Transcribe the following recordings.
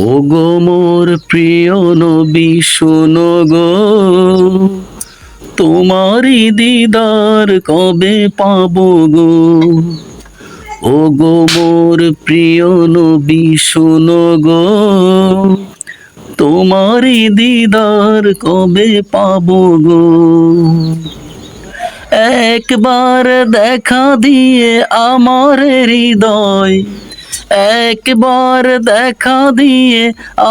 ও গো মোর প্রিয় নবী শোনো গো, তোমারি দিদার কবে পাবো গো। ও গো মোর প্রিয় নবী শোনো গো, তোমারি দিদার কবে পাবো গো। একবার দেখা দিয়ে আমার হৃদয়, একবার দেখা দিয়ে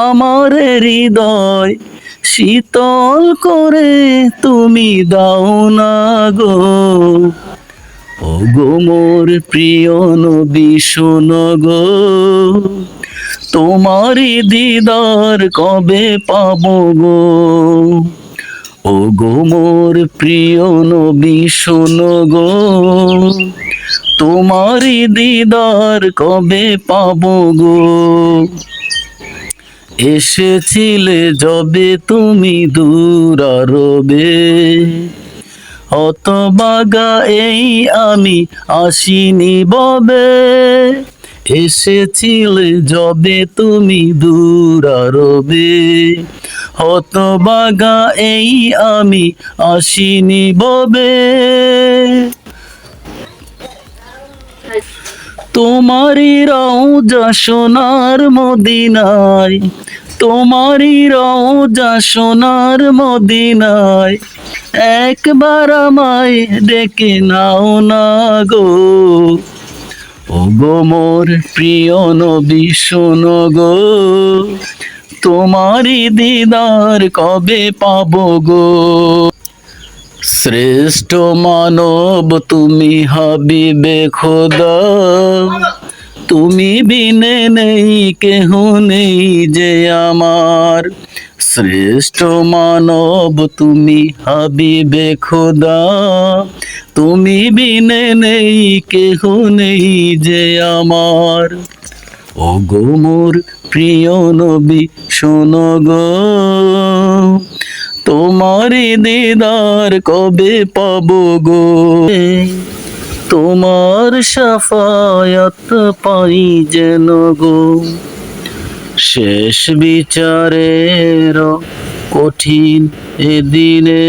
আমার হৃদয় শীতল করে তুমি দাও না গো। ও গো মোর প্রিয় নবী শোনো গো, তোমারি দিদার কবে পাবো গো। ও গো মোর প্রিয় নবী শোনো গো, তোমারি দিদার কবে পাবো গো। এসেছিলে যবে তুমি দূরারবে, হতবাগা এই আমি আসিনি ববে। এসেছিলে যবে তুমি দূরারবে, হতবাগা এই আমি আসিনি ববে। তোমারি রওজা সোনার মদিনায়, তোমারি রওজা সোনার মদিনায় একবার আমায় ডেকে নাও না গো। ও গো মোর প্রিয় নবী শোনো গো, তোমারি দিদার কবে পাবো গো। শ্রেষ্ঠ মানব তুমি হাবিবে খোদা, তুমি বিনে নেই কেহ নেই যে আমার। শ্রেষ্ঠ মানব তুমি হাবিবে খোদা, তুমি বিনে নেই কেহ নেই যে আমার। ও গো মোর প্রিয় নবী শোনো গো, তোমারি দিদার কবে পাবো গো। তোমার শাফায়াত পাই যেন গো, শেষ বিচারের কঠিন এদিনে।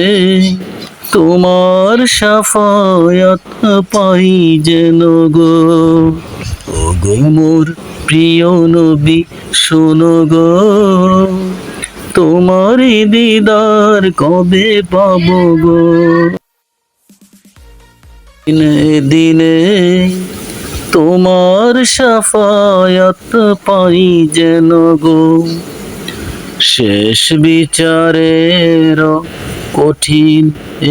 তোমার শাফায়াত পাই যেন গো। ও গো মোর প্রিয় নবী শোনো গো, তোমারি দিদার কবে পাবো গো। দিনে তোমার শাফায়াত পাই যেন গো, শেষ বিচারের কঠিন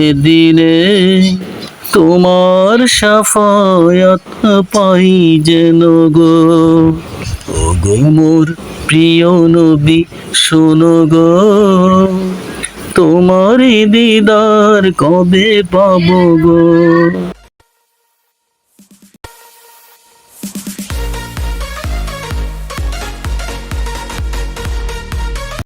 এদিনে। তোমার শাফায়াত পাই যেন গো। ও গো মোর প্রিয় নবী শোনো গো, তোমারি দিদার কবে পাবো গো।